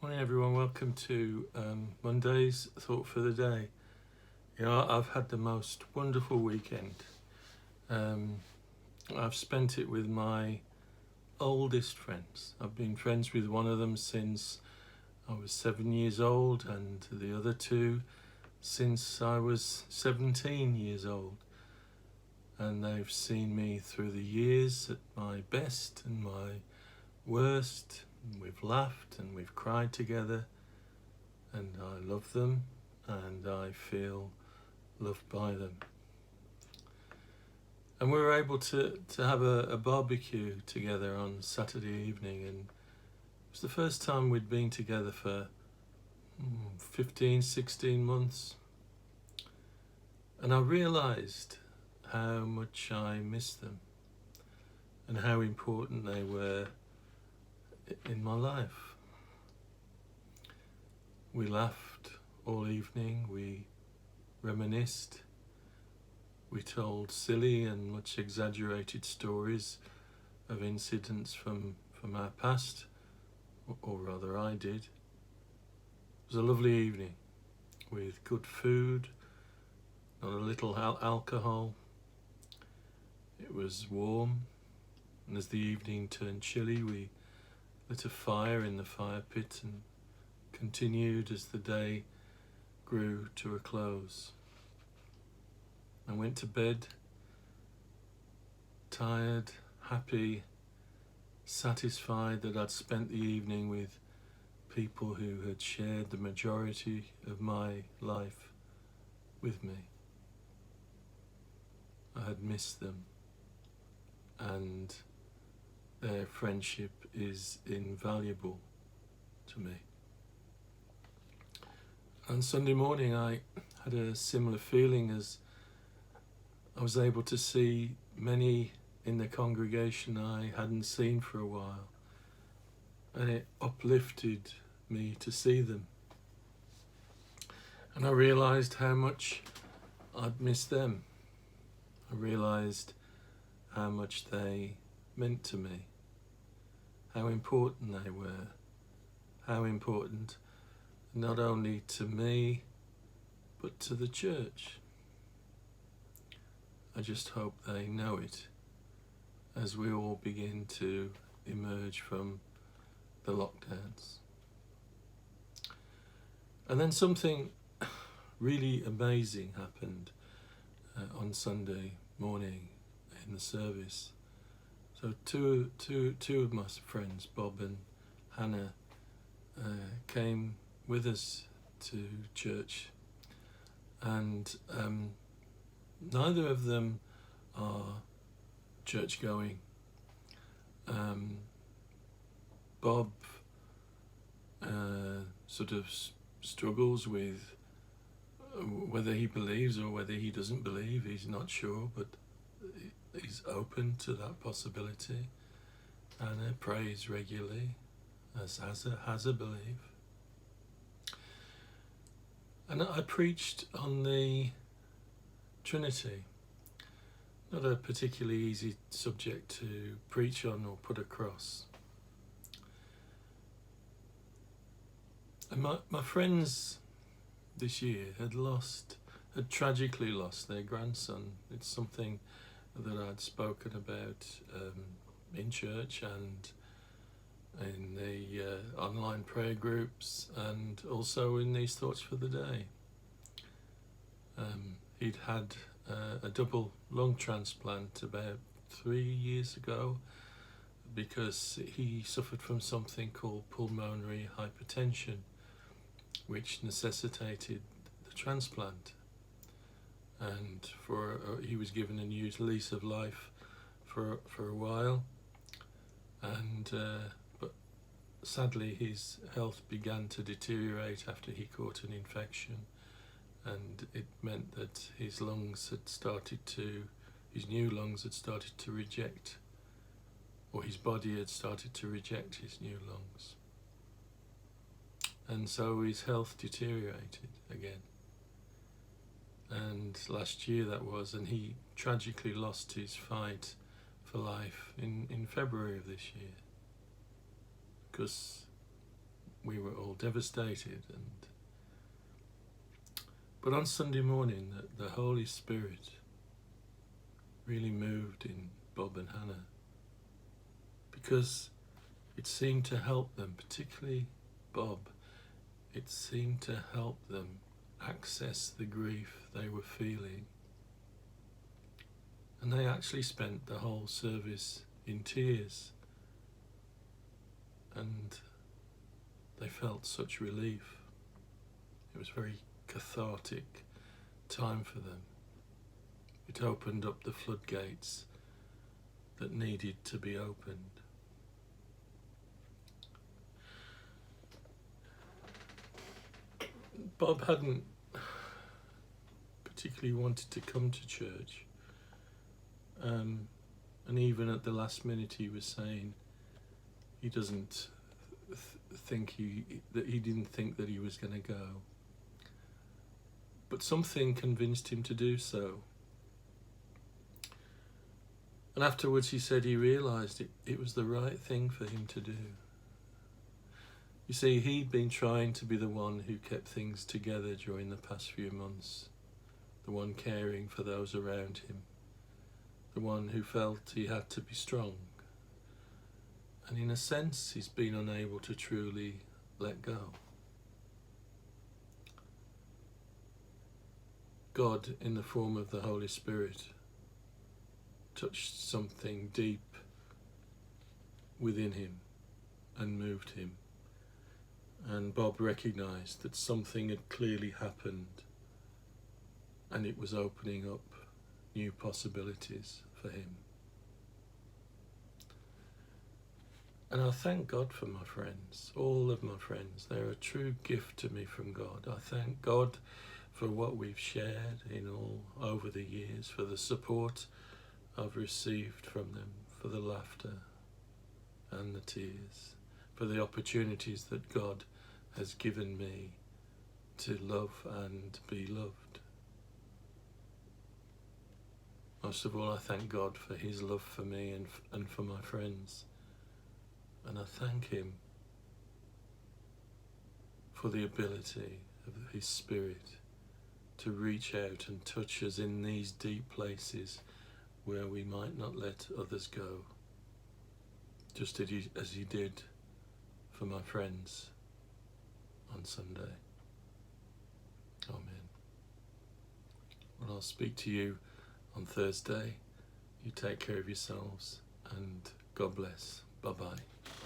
Morning, everyone. Welcome to Monday's Thought for the Day. I've had the most wonderful weekend. I've spent it with my oldest friends. I've been friends with one of them since I was 7 years old, and the other two since I was 17 years old. And they've seen me through the years at my best and my worst. We've laughed and we've cried together, and I love them and I feel loved by them. And we were able to have a barbecue together on Saturday evening, and it was the first time we'd been together for 15, 16 months. And I realised how much I missed them and how important they were in my life. We laughed all evening, we reminisced, we told silly and much exaggerated stories of incidents from our past, or rather I did. It was a lovely evening with good food, not a little alcohol. It was warm, and as the evening turned chilly, we lit a fire in the fire pit and continued as the day grew to a close. I went to bed tired, happy, satisfied that I'd spent the evening with people who had shared the majority of my life with me. I had missed them, and their friendship is invaluable to me. On Sunday morning, I had a similar feeling as I was able to see many in the congregation I hadn't seen for a while, and it uplifted me to see them. And I realised how much I'd missed them. I realised how much they meant to me, how important they were, how important not only to me but to the church. I just hope they know it as we all begin to emerge from the lockdowns. And then something really amazing happened on Sunday morning in the service. So two of my friends, Bob and Hannah, came with us to church, and neither of them are church going. Bob sort of struggles with whether he believes or whether he doesn't believe. He's not sure, but he's open to that possibility. Anna prays regularly, as has a belief. And I preached on the Trinity. Not a particularly easy subject to preach on or put across. And my friends this year had tragically lost their grandson. It's something that I'd spoken about in church and in the online prayer groups, and also in these Thoughts for the Day. He'd had a double lung transplant about 3 years ago because he suffered from something called pulmonary hypertension, which necessitated the transplant. And he was given a new lease of life for a while, and but sadly his health began to deteriorate after he caught an infection, and it meant that his new lungs had started to reject, or his body had started to reject his new lungs. And so his health deteriorated again. And last year that was, and he tragically lost his fight for life in February of this year, because we were all devastated. But on Sunday morning, the Holy Spirit really moved in Bob and Hannah, because it seemed to help them, particularly Bob. It seemed to help them access the grief they were feeling. And they actually spent the whole service in tears. And they felt such relief. It was a very cathartic time for them. It opened up the floodgates that needed to be opened. Bob hadn't particularly wanted to come to church, and even at the last minute he was saying he doesn't think he didn't think that he was going to go, but something convinced him to do so. And afterwards he said he realised it was the right thing for him to do. You see, he'd been trying to be the one who kept things together during the past few months, the one caring for those around him, the one who felt he had to be strong. And in a sense, he's been unable to truly let go. God, in the form of the Holy Spirit, touched something deep within him and moved him. And Bob recognised that something had clearly happened, and it was opening up new possibilities for him. And I thank God for my friends, all of my friends. They're a true gift to me from God. I thank God for what we've shared in all over the years, for the support I've received from them, for the laughter and the tears, for the opportunities that God has given me to love and be loved. Most of all, I thank God for his love for me and for my friends. And I thank him for the ability of his Spirit to reach out and touch us in these deep places where we might not let others go, just as he did for my friends on Sunday. Amen. Well, I'll speak to you on Thursday. You take care of yourselves, and God bless. Bye-bye.